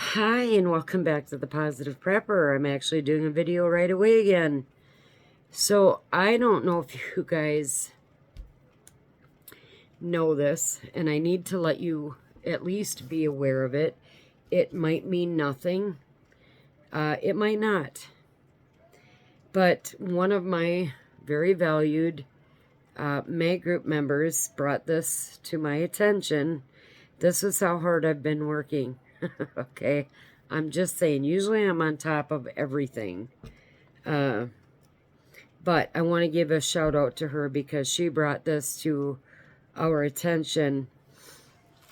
Hi, and welcome back to the Positive Prepper. I'm actually doing a video right away again. So, I don't know if you guys know this, and I need to let you at least be aware of it. It might mean nothing. It might not. But one of my very valued May group members brought this to my attention. This is how hard I've been working. Okay? I'm just saying, usually I'm on top of everything. But I want to give a shout out to her because she brought this to our attention.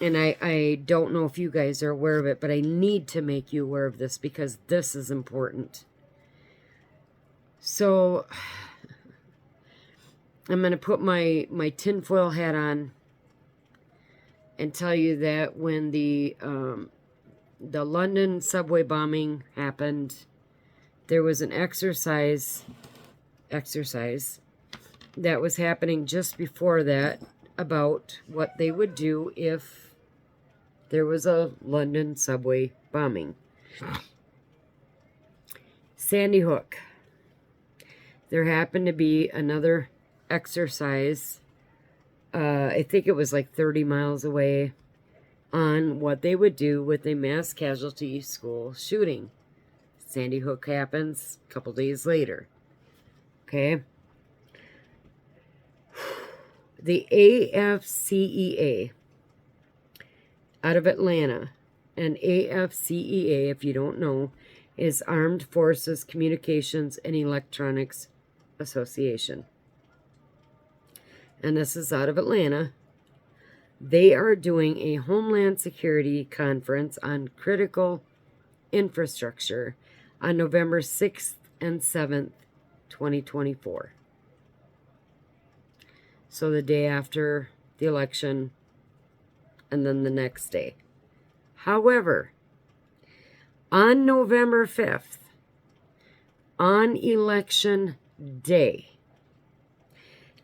And I don't know if you guys are aware of it, but I need to make you aware of this because this is important. So I'm going to put my tinfoil hat on and tell you that when the London subway bombing happened, there was an exercise that was happening just before that about what they would do if there was a London subway bombing. Sandy Hook. There happened to be another exercise, I think it was like 30 miles away, on what they would do with a mass casualty school shooting. Sandy Hook happens a couple days later. Okay? The AFCEA out of Atlanta, and AFCEA, if you don't know, is Armed Forces Communications and Electronics Association. And this is out of Atlanta. They are doing a Homeland Security conference on critical infrastructure on November 6th and 7th, 2024. So the day after the election and then the next day. However, on November 5th, on election day,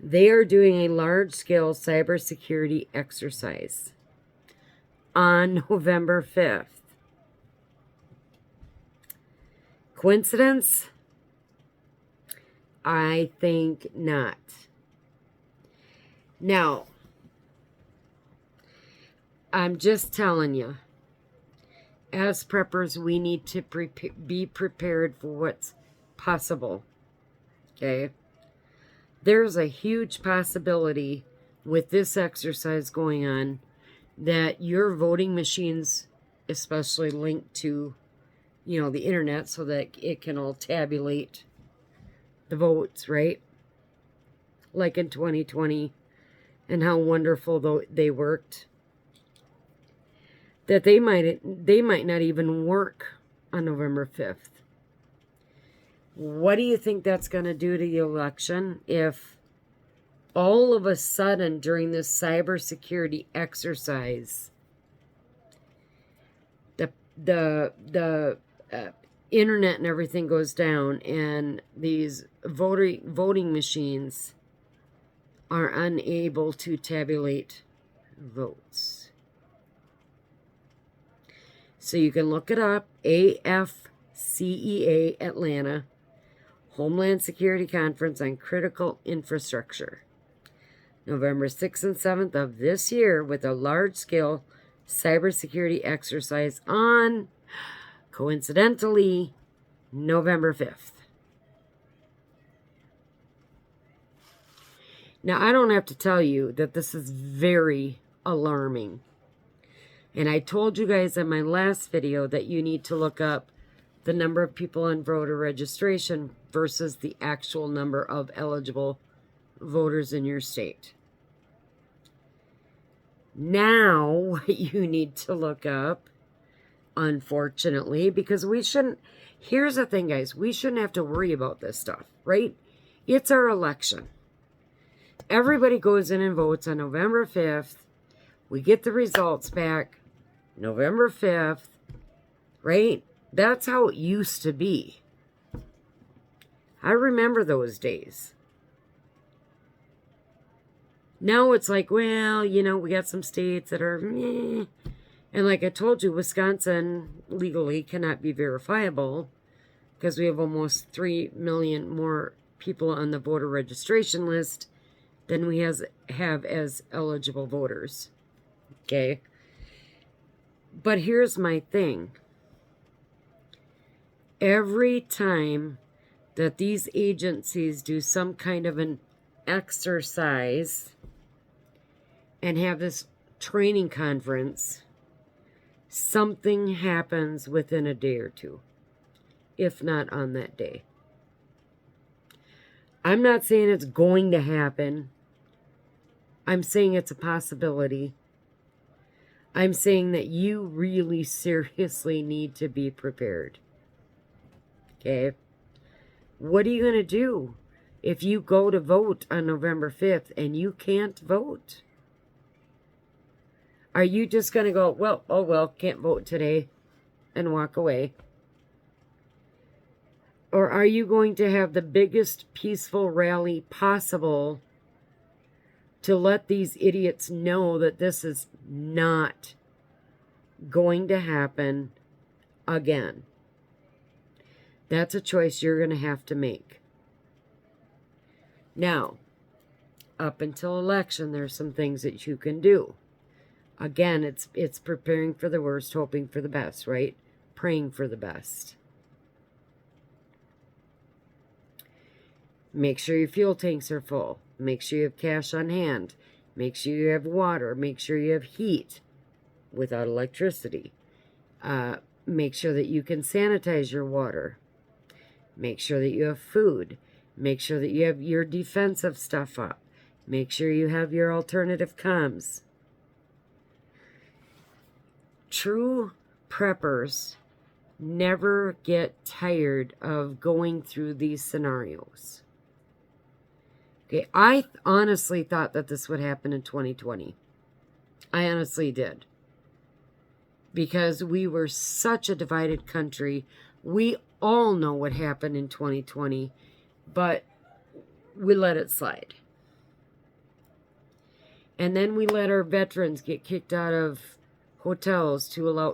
they are doing a large-scale cybersecurity exercise on November 5th. Coincidence? I think not. Now, I'm just telling you, as preppers, we need to be prepared for what's possible. Okay? There's a huge possibility with this exercise going on that your voting machines, especially linked to, the internet so that it can all tabulate the votes, right? Like in 2020, and how wonderful they worked. That they might not even work on November 5th. What do you think that's going to do to the election if all of a sudden during this cybersecurity exercise, the internet and everything goes down and these voting machines are unable to tabulate votes? So you can look it up, AFCEA Atlanta, Homeland Security Conference on Critical Infrastructure, November 6th and 7th of this year, with a large-scale cybersecurity exercise on, coincidentally, November 5th. Now, I don't have to tell you that this is very alarming. And I told you guys in my last video that you need to look up the number of people on voter registration versus the actual number of eligible voters in your state. Now, what you need to look up, unfortunately, because here's the thing, guys, we shouldn't have to worry about this stuff, right? It's our election. Everybody goes in and votes on November 5th. We get the results back November 5th, right? That's how it used to be. I remember those days. Now it's like, well, we got some states that are meh, And like I told you, Wisconsin legally cannot be verifiable because we have almost 3 million more people on the voter registration list than we have as eligible voters. Okay? But here's my thing. Every time that these agencies do some kind of an exercise and have this training conference, something happens within a day or two, if not on that day. I'm not saying it's going to happen. I'm saying it's a possibility. I'm saying that you really seriously need to be prepared. Okay? What are you going to do if you go to vote on November 5th and you can't vote? Are you just going to go, well, can't vote today and walk away? Or are you going to have the biggest peaceful rally possible to let these idiots know that this is not going to happen again? That's a choice you're going to have to make. Now, up until election, there's some things that you can do. Again, it's preparing for the worst, hoping for the best, right? Praying for the best. Make sure your fuel tanks are full. Make sure you have cash on hand. Make sure you have water. Make sure you have heat without electricity. Make sure that you can sanitize your water. Make sure that you have food. Make sure that you have your defensive stuff up. Make sure you have your alternative comms. True preppers never get tired of going through these scenarios. Okay, I honestly thought that this would happen in 2020. I honestly did. Because we were such a divided country. We all know what happened in 2020, but we let it slide. And then we let our veterans get kicked out of hotels to allow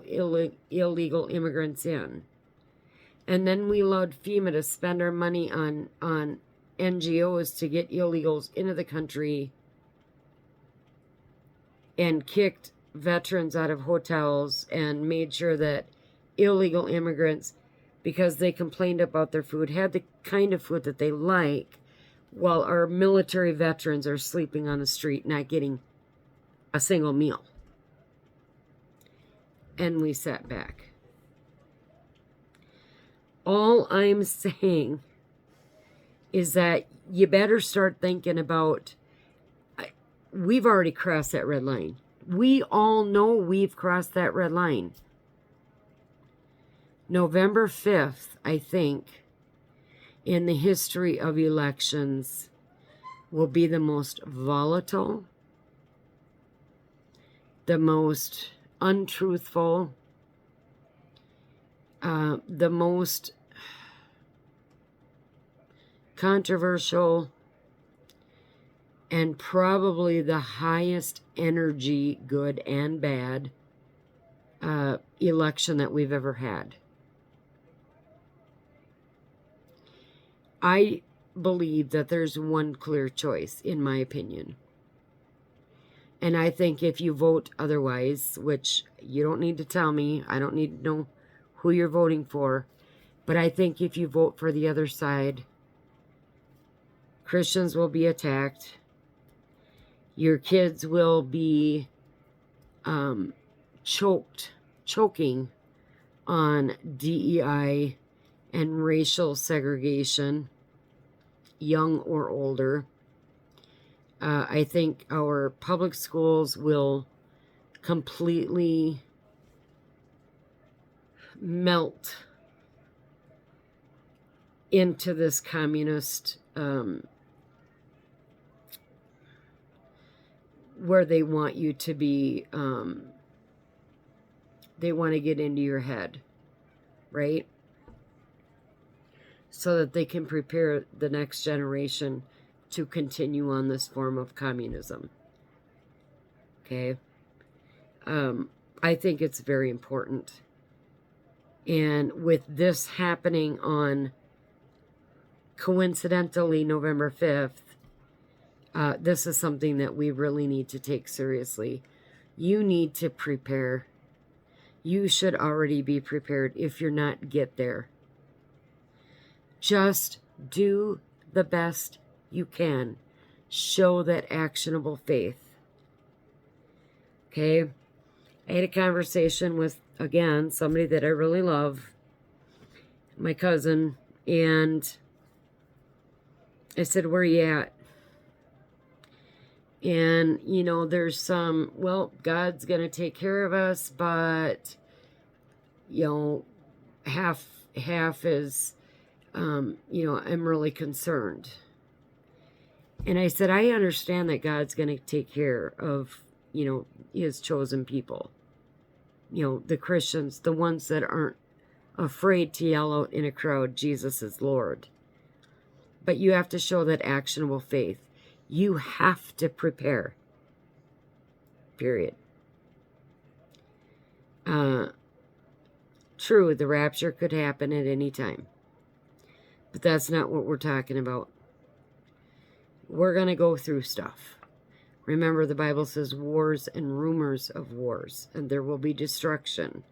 illegal immigrants in. And then we allowed FEMA to spend our money on NGOs to get illegals into the country and kicked veterans out of hotels and made sure that illegal immigrants, because they complained about their food, had the kind of food that they like, while our military veterans are sleeping on the street not getting a single meal. And we sat back. All I'm saying is that you better start thinking about, we've already crossed that red line. We all know we've crossed that red line. November 5th, I think, in the history of elections, will be the most volatile, the most untruthful, the most controversial, and probably the highest energy, good and bad, election that we've ever had. I believe that there's one clear choice, in my opinion. And I think if you vote otherwise, which you don't need to tell me, I don't need to know who you're voting for, but I think if you vote for the other side, Christians will be attacked. Your kids will be choking on DEI and racial segregation, young or older. I think our public schools will completely melt into this communist, where they want you to be, they want to get into your head, right? So that they can prepare the next generation to continue on this form of communism. Okay? I think it's very important. And with this happening on, coincidentally, November 5th, this is something that we really need to take seriously. You need to prepare. You should already be prepared. If you're not, get there. Just do the best you can. Show that actionable faith. Okay? I had a conversation with, again, somebody that I really love, my cousin, and I said, where are you at? And, you know, there's some, well, God's going to take care of us, but, you know, half is, you know, I'm really concerned. And I said, I understand that God's going to take care of, you know, his chosen people. You know, the Christians, the ones that aren't afraid to yell out in a crowd, Jesus is Lord. But you have to show that actionable faith. You have to prepare. Period. True, the rapture could happen at any time. But that's not what we're talking about. We're going to go through stuff. Remember, the Bible says wars and rumors of wars, and there will be destruction.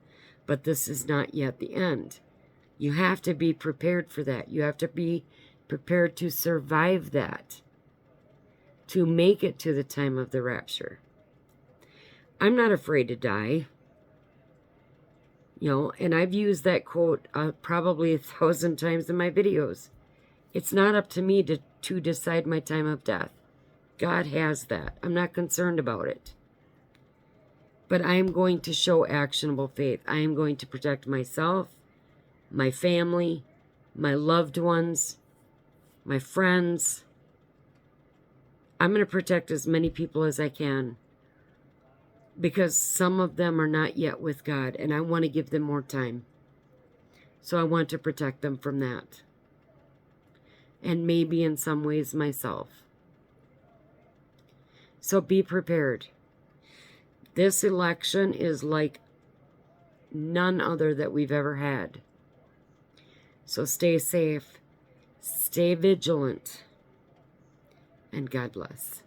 But this is not yet the end. You have to be prepared for that. You have to be prepared to survive that, to make it to the time of the rapture. I'm not afraid to die. You know, and I've used that quote probably 1,000 times in my videos. It's not up to me to decide my time of death. God has that. I'm not concerned about it. But I am going to show actionable faith. I am going to protect myself, my family, my loved ones, my friends. I'm going to protect as many people as I can, because some of them are not yet with God, and I want to give them more time. So I want to protect them from that. And maybe in some ways myself. So be prepared. This election is like none other that we've ever had. So stay safe, stay vigilant, and God bless.